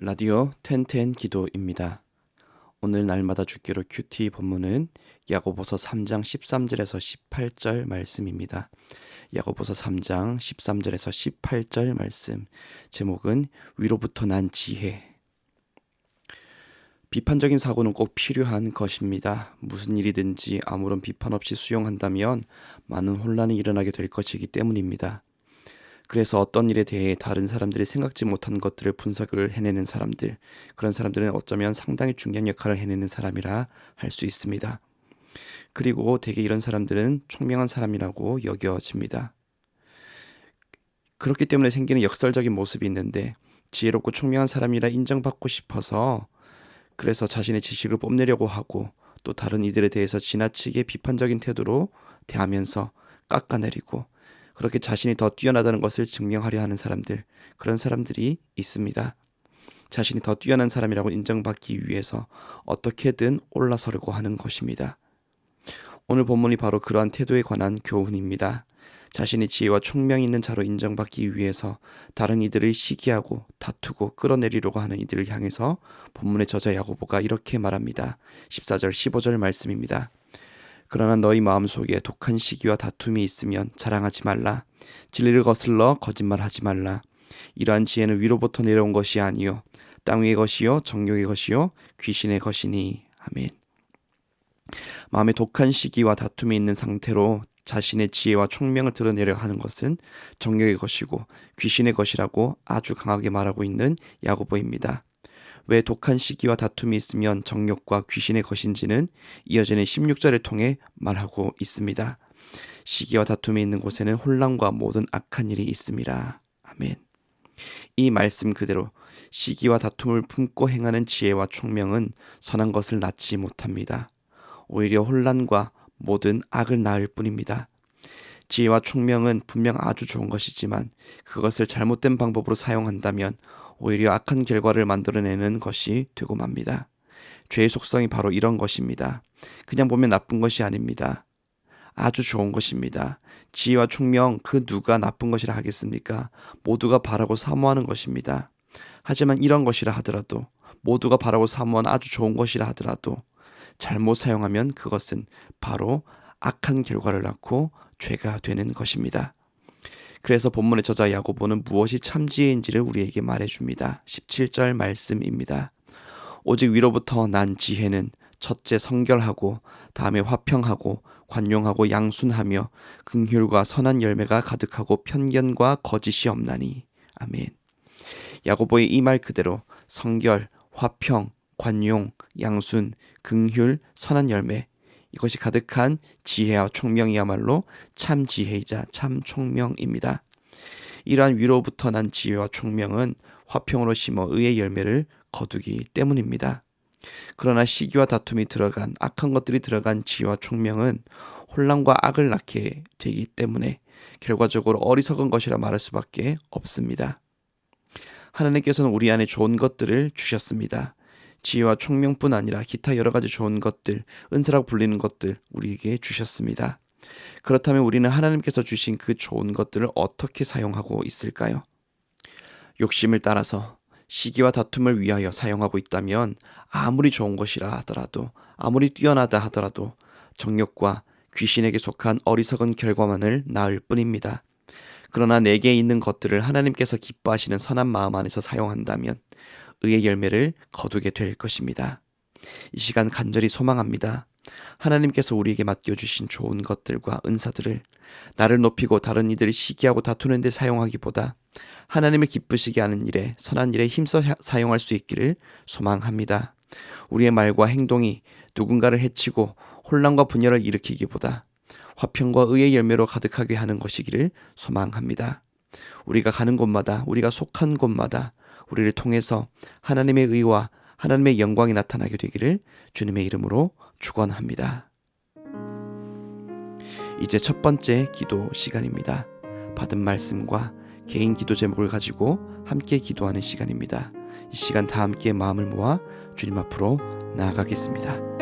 라디오 텐텐 기도입니다. 오늘 날마다 주기로 큐티 본문은 야고보서 3장 13절에서 18절 말씀입니다. 야고보서 3장 13절에서 18절 말씀. 제목은 위로부터 난 지혜. 비판적인 사고는 꼭 필요한 것입니다. 무슨 일이든지 아무런 비판 없이 수용한다면 많은 혼란이 일어나게 될 것이기 때문입니다. 그래서 어떤 일에 대해 다른 사람들이 생각지 못한 것들을 분석을 해내는 사람들, 그런 사람들은 어쩌면 상당히 중요한 역할을 해내는 사람이라 할 수 있습니다. 그리고 대개 이런 사람들은 총명한 사람이라고 여겨집니다. 그렇기 때문에 생기는 역설적인 모습이 있는데, 지혜롭고 총명한 사람이라 인정받고 싶어서 그래서 자신의 지식을 뽐내려고 하고, 또 다른 이들에 대해서 지나치게 비판적인 태도로 대하면서 깎아내리고, 그렇게 자신이 더 뛰어나다는 것을 증명하려 하는 사람들, 그런 사람들이 있습니다. 자신이 더 뛰어난 사람이라고 인정받기 위해서 어떻게든 올라서려고 하는 것입니다. 오늘 본문이 바로 그러한 태도에 관한 교훈입니다. 자신이 지혜와 총명이 있는 자로 인정받기 위해서 다른 이들을 시기하고 다투고 끌어내리려고 하는 이들을 향해서 본문의 저자 야고보가 이렇게 말합니다. 14절 15절 말씀입니다. 그러나 너희 마음속에 독한 시기와 다툼이 있으면 자랑하지 말라. 진리를 거슬러 거짓말하지 말라. 이러한 지혜는 위로부터 내려온 것이 아니요 땅 위의 것이요 정욕의 것이요 귀신의 것이니. 아멘. 마음에 독한 시기와 다툼이 있는 상태로 자신의 지혜와 총명을 드러내려 하는 것은 정욕의 것이고 귀신의 것이라고 아주 강하게 말하고 있는 야고보입니다. 왜 독한 시기와 다툼이 있으면 정욕과 귀신의 것인지는 이어지는 16절을 통해 말하고 있습니다. 시기와 다툼이 있는 곳에는 혼란과 모든 악한 일이 있습니다. 아멘. 이 말씀 그대로 시기와 다툼을 품고 행하는 지혜와 총명은 선한 것을 낳지 못합니다. 오히려 혼란과 모든 악을 낳을 뿐입니다. 지혜와 총명은 분명 아주 좋은 것이지만 그것을 잘못된 방법으로 사용한다면 오히려 악한 결과를 만들어내는 것이 되고 맙니다. 죄의 속성이 바로 이런 것입니다. 그냥 보면 나쁜 것이 아닙니다. 아주 좋은 것입니다. 지혜와 총명 그 누가 나쁜 것이라 하겠습니까? 모두가 바라고 사모하는 것입니다. 하지만 이런 것이라 하더라도, 모두가 바라고 사모하는 아주 좋은 것이라 하더라도 잘못 사용하면 그것은 바로 악한 결과를 낳고 죄가 되는 것입니다. 그래서 본문의 저자 야고보는 무엇이 참 지혜인지를 우리에게 말해줍니다. 17절 말씀입니다. 오직 위로부터 난 지혜는 첫째 성결하고 다음에 화평하고 관용하고 양순하며 긍휼과 선한 열매가 가득하고 편견과 거짓이 없나니. 아멘. 야고보의 이 말 그대로 성결, 화평, 관용, 양순, 긍휼, 선한 열매, 이것이 가득한 지혜와 총명이야말로 참 지혜이자 참 총명입니다. 이러한 위로부터 난 지혜와 총명은 화평으로 심어 의의 열매를 거두기 때문입니다. 그러나 시기와 다툼이 들어간 악한 것들이 들어간 지혜와 총명은 혼란과 악을 낳게 되기 때문에 결과적으로 어리석은 것이라 말할 수밖에 없습니다. 하나님께서는 우리 안에 좋은 것들을 주셨습니다. 지혜와 총명뿐 아니라 기타 여러 가지 좋은 것들, 은사라고 불리는 것들 우리에게 주셨습니다. 그렇다면 우리는 하나님께서 주신 그 좋은 것들을 어떻게 사용하고 있을까요? 욕심을 따라서 시기와 다툼을 위하여 사용하고 있다면 아무리 좋은 것이라 하더라도, 아무리 뛰어나다 하더라도 정욕과 귀신에게 속한 어리석은 결과만을 낳을 뿐입니다. 그러나 내게 있는 것들을 하나님께서 기뻐하시는 선한 마음 안에서 사용한다면 의의 열매를 거두게 될 것입니다. 이 시간 간절히 소망합니다. 하나님께서 우리에게 맡겨주신 좋은 것들과 은사들을 나를 높이고 다른 이들을 시기하고 다투는 데 사용하기보다 하나님을 기쁘시게 하는 일에, 선한 일에 힘써 사용할 수 있기를 소망합니다. 우리의 말과 행동이 누군가를 해치고 혼란과 분열을 일으키기보다 화평과 의의 열매로 가득하게 하는 것이기를 소망합니다. 우리가 가는 곳마다, 우리가 속한 곳마다 우리를 통해서 하나님의 의와 하나님의 영광이 나타나게 되기를 주님의 이름으로 축원합니다. 이제 첫 번째 기도 시간입니다. 받은 말씀과 개인 기도 제목을 가지고 함께 기도하는 시간입니다. 이 시간 다 함께 마음을 모아 주님 앞으로 나아가겠습니다.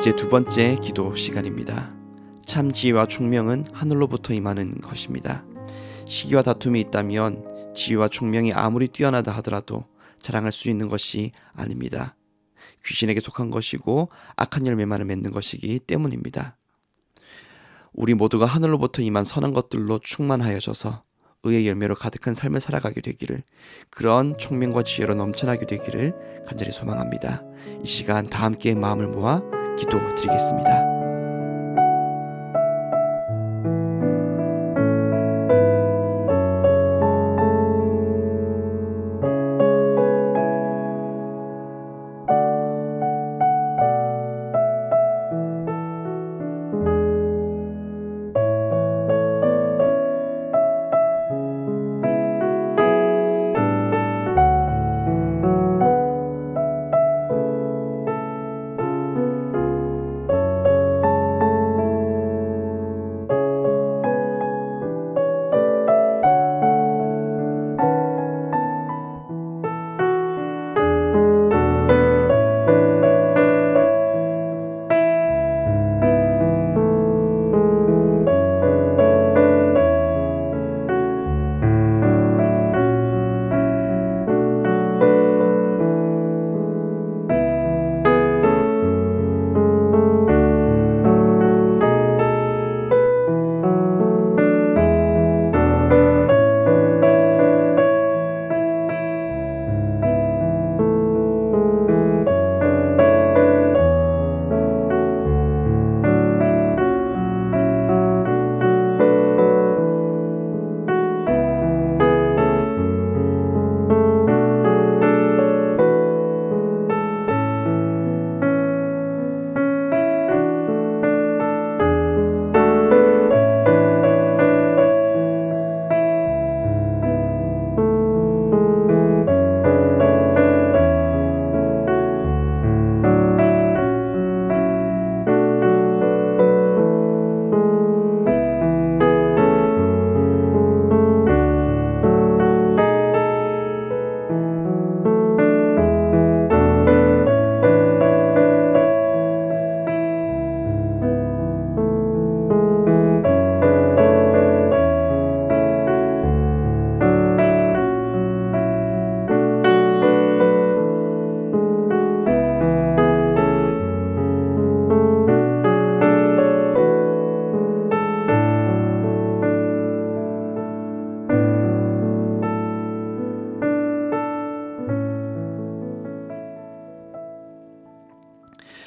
이제 두 번째 기도 시간입니다. 참 지혜와 총명은 하늘로부터 임하는 것입니다. 시기와 다툼이 있다면 지혜와 총명이 아무리 뛰어나다 하더라도 자랑할 수 있는 것이 아닙니다. 귀신에게 속한 것이고 악한 열매만을 맺는 것이기 때문입니다. 우리 모두가 하늘로부터 임한 선한 것들로 충만하여져서 의의 열매로 가득한 삶을 살아가게 되기를, 그런 총명과 지혜로 넘쳐나게 되기를 간절히 소망합니다. 이 시간 다 함께 마음을 모아 기도드리겠습니다.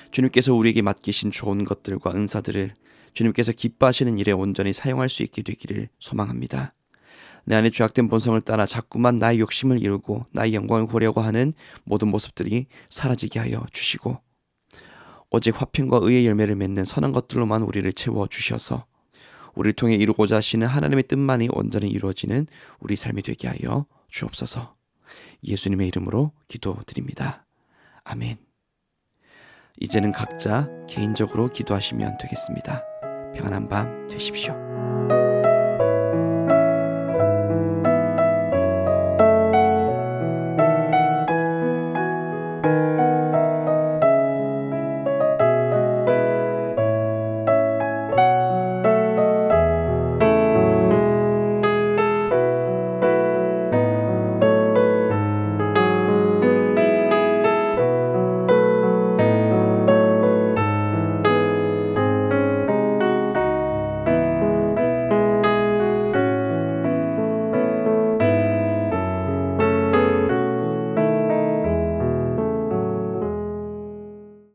주님께서 우리에게 맡기신 좋은 것들과 은사들을 주님께서 기뻐하시는 일에 온전히 사용할 수 있게 되기를 소망합니다. 내 안에 죄악된 본성을 따라 자꾸만 나의 욕심을 이루고 나의 영광을 구하려고 하는 모든 모습들이 사라지게 하여 주시고, 오직 화평과 의의 열매를 맺는 선한 것들로만 우리를 채워주셔서 우리를 통해 이루고자 하시는 하나님의 뜻만이 온전히 이루어지는 우리 삶이 되게 하여 주옵소서. 예수님의 이름으로 기도드립니다. 아멘. 이제는 각자 개인적으로 기도하시면 되겠습니다. 평안한 밤 되십시오.